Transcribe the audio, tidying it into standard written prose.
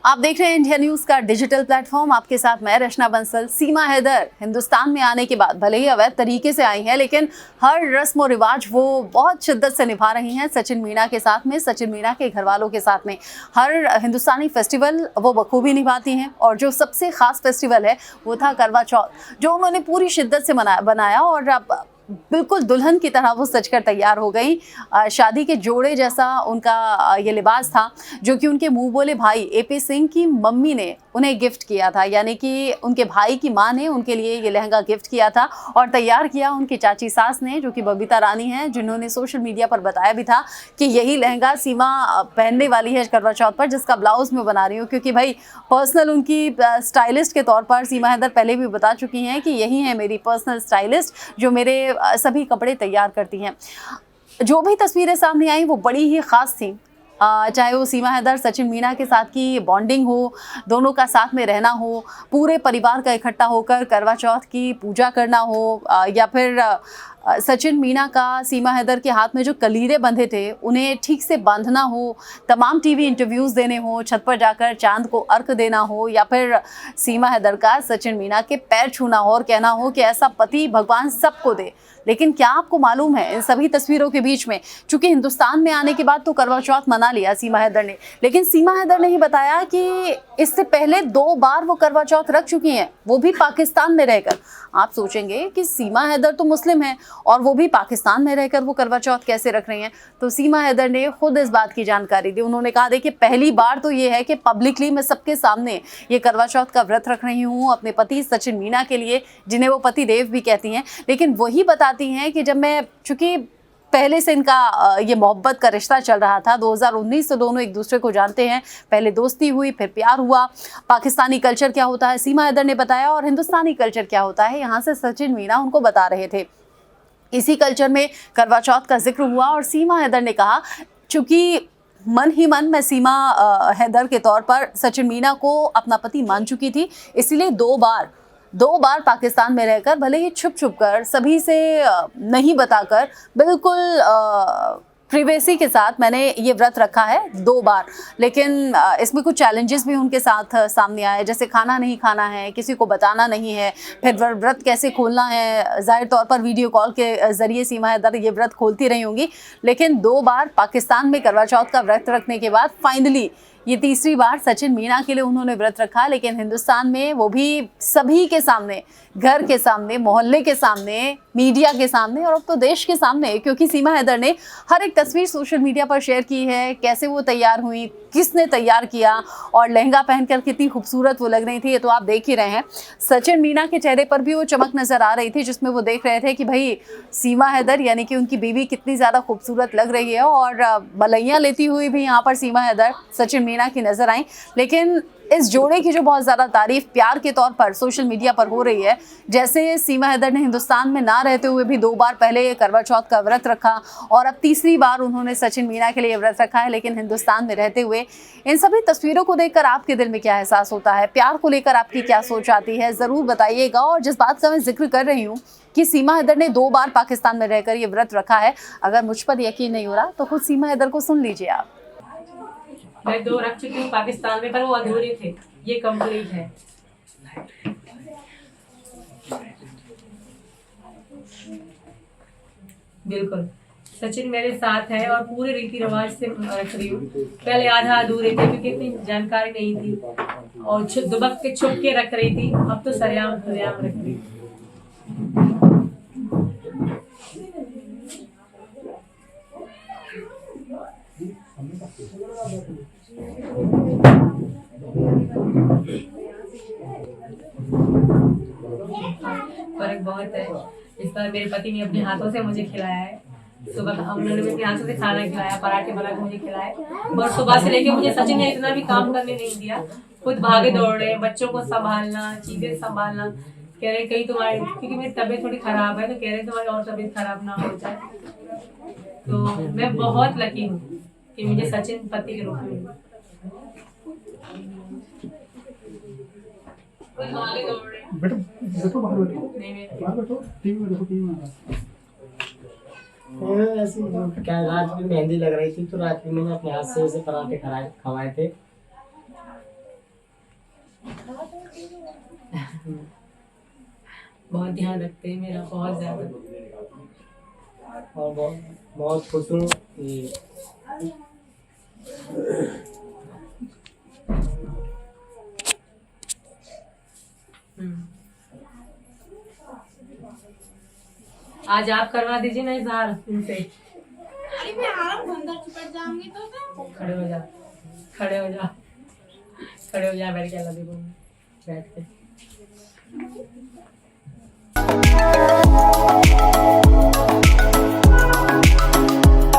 आप देख रहे हैं इंडिया न्यूज का डिजिटल प्लेटफॉर्म। आपके साथ मैं रचना बंसल। सीमा हैदर हिंदुस्तान में आने के बाद भले ही अवैध तरीके से आई हैं, लेकिन हर रस्म और रिवाज वो बहुत शिद्दत से निभा रही हैं। सचिन मीणा के साथ में, सचिन मीणा के घर वालों के साथ में हर हिंदुस्तानी फेस्टिवल वो बखूबी निभाती हैं। और जो सबसे खास फेस्टिवल है वो था करवा चौथ, जो उन्होंने पूरी शिद्दत से बनाया और अब बिल्कुल दुल्हन की तरह वो सजकर तैयार हो गई। शादी के जोड़े जैसा उनका ये लिबास था, जो कि उनके मुंह बोले भाई एपी सिंह की मम्मी ने उन्हें गिफ्ट किया था। यानी कि उनके भाई की मां ने उनके लिए ये लहंगा गिफ्ट किया था और तैयार किया उनकी चाची सास ने, जो कि बबीता रानी हैं, जिन्होंने सोशल मीडिया पर बताया भी था कि यही लहंगा सीमा पहनने वाली है करवा चौथ पर, जिसका ब्लाउज मैं बना रही हूँ। क्योंकि भाई पर्सनल उनकी स्टाइलिस्ट के तौर पर सीमा हैदर पहले भी बता चुकी हैं कि यही है मेरी पर्सनल स्टाइलिस्ट, जो मेरे सभी कपड़े तैयार करती हैं। जो भी तस्वीरें सामने आई वो बड़ी ही खास थी। चाहे वो सीमा हैदर सचिन मीणा के साथ की बॉन्डिंग हो, दोनों का साथ में रहना हो, पूरे परिवार का इकट्ठा होकर करवा चौथ की पूजा करना हो, या फिर सचिन मीणा का सीमा हैदर के हाथ में जो कलीरे बंधे थे उन्हें ठीक से बांधना हो, तमाम टीवी इंटरव्यूज़ देने हो, छत पर जाकर चांद को अर्घ देना हो, या फिर सीमा हैदर का सचिन मीणा के पैर छूना हो और कहना हो कि ऐसा पति भगवान सबको दे। लेकिन क्या आपको मालूम है, इन सभी तस्वीरों के बीच में, चूंकि हिंदुस्तान में आने के बाद तो करवा चौथ मना लिया सीमा हैदर ने, लेकिन सीमा हैदर ने ही बताया कि इससे पहले 2 बार वो करवा चौथ रख चुकी हैं, वो भी पाकिस्तान में रहकर। आप सोचेंगे कि सीमा हैदर तो मुस्लिम है और वो भी पाकिस्तान में रहकर वो करवा चौथ कैसे रख रही हैं। तो सीमा हैदर ने खुद इस बात की जानकारी दी। उन्होंने कहा, देखिए पहली बार तो ये है कि पब्लिकली मैं सबके सामने ये करवा चौथ का व्रत रख रही हूँ अपने पति सचिन मीणा के लिए, जिन्हें वो पति देव भी कहती हैं। लेकिन वही बताती हैं कि जब मैं, चूंकि पहले से इनका ये मोहब्बत का रिश्ता चल रहा था, 2019 से दोनों एक दूसरे को जानते हैं। पहले दोस्ती हुई, फिर प्यार हुआ। पाकिस्तानी कल्चर क्या होता है सीमा हैदर ने बताया, और हिंदुस्तानी कल्चर क्या होता है यहाँ से सचिन मीणा उनको बता रहे थे। इसी कल्चर में करवा चौथ का जिक्र हुआ और सीमा हैदर ने कहा, चूंकि मन ही मन मैं सीमा हैदर के तौर पर सचिन मीणा को अपना पति मान चुकी थी, इसलिए 2 बार पाकिस्तान में रहकर, भले ही छुप छुप कर, सभी से नहीं बताकर, बिल्कुल प्रिवेसी के साथ मैंने ये व्रत रखा है 2 बार। लेकिन इसमें कुछ चैलेंजेस भी उनके साथ सामने आए, जैसे खाना नहीं खाना है, किसी को बताना नहीं है, फिर व्रत कैसे खोलना है। जाहिर तौर पर वीडियो कॉल के ज़रिए सीमा हैदर ये व्रत खोलती रही होंगी, लेकिन 2 बार पाकिस्तान में करवा चौथ का व्रत रखने के बाद फाइनली ये तीसरी बार सचिन मीणा के लिए उन्होंने व्रत रखा। लेकिन हिंदुस्तान में, वो भी सभी के सामने, घर के सामने, मोहल्ले के सामने, मीडिया के सामने, और अब तो देश के सामने, क्योंकि सीमा हैदर ने हर एक तस्वीर सोशल मीडिया पर शेयर की है। कैसे वो तैयार हुई, किसने तैयार किया, और लहंगा पहनकर कितनी खूबसूरत वो लग रही थी, ये तो आप देख ही रहे हैं। सचिन मीणा के चेहरे पर भी वो चमक नजर आ रही थी, जिसमें वो देख रहे थे कि भाई सीमा हैदर यानी कि उनकी बीवी कितनी ज़्यादा खूबसूरत लग रही है। और बलैया लेती हुई भी यहाँ पर सीमा हैदर सचिन मीणा की नजर आई। लेकिन इस जोड़े की जो बहुत ज़्यादा तारीफ प्यार के तौर पर सोशल मीडिया पर हो रही है, जैसे सीमा हैदर ने हिंदुस्तान में ना रहते हुए भी 2 बार पहले करवा चौथ का व्रत रखा, और अब तीसरी बार उन्होंने सचिन मीणा के लिए व्रत रखा है, लेकिन हिंदुस्तान में रहते हुए। इन सभी तस्वीरों को देखकर आपके दिल में क्या एहसास होता है, प्यार को लेकर आपकी क्या सोच आती है, ज़रूर बताइएगा। और जिस बात का मैं जिक्र कर रही हूँ कि सीमा हैदर ने 2 बार पाकिस्तान में रहकर ये व्रत रखा है, अगर मुझ पर यकीन नहीं हो रहा तो खुद सीमा हैदर को सुन लीजिए आप। मैं 2 रख चुकी हूँ पाकिस्तान में, पर वो अधूरे थे, ये कंप्लीट है। बिल्कुल सचिन मेरे साथ है और पूरे रीति रिवाज से रख रही हूँ। पहले आधा अधूरे थे क्योंकि इतनी जानकारी नहीं थी और दुबक के छुप के रख रही थी, अब तो सरेआम रख रही हूँ। फर्क बहुत है। इस बार मेरे पति ने अपने हाथों से मुझे खिलाया है। सुबह उन्होंने अपने हाथों से खाना खिलाया, पराठे बना के मुझे खिलाए, और सुबह से लेके मुझे सचिन ने इतना भी काम करने नहीं दिया। खुद भागे दौड़ रहे, बच्चों को संभालना, चीजें संभालना। कह रहे कहीं तुम्हारी, क्योंकि मेरी तबीयत थोड़ी खराब है, तो कह रहे तुम्हारी और तबीयत खराब ना हो जाए। तो मैं बहुत लकी हूँ कि मुझे सचिन पति के रूप में। बैठो बाहर बैठो टीवी में देखो, टीवी में ऐसी क्या रात में मेहंदी लग रही थी, तो रात में मैंने अपने हाथ से उसे पराठे खवाए थे। बहुत ध्यान रखते हैं मेरा, बहुत ज्यादा। और बहुत बहुत खुश हूँ कि आज आप करवा दीजिए ना इजहार उनसे। अरे मैं आराम अंदर चिपट जाऊंगी तो खड़े हो जा, खड़े हो जा, खड़े हो जा, बैठ के अल्लाह देखो, बैठ के।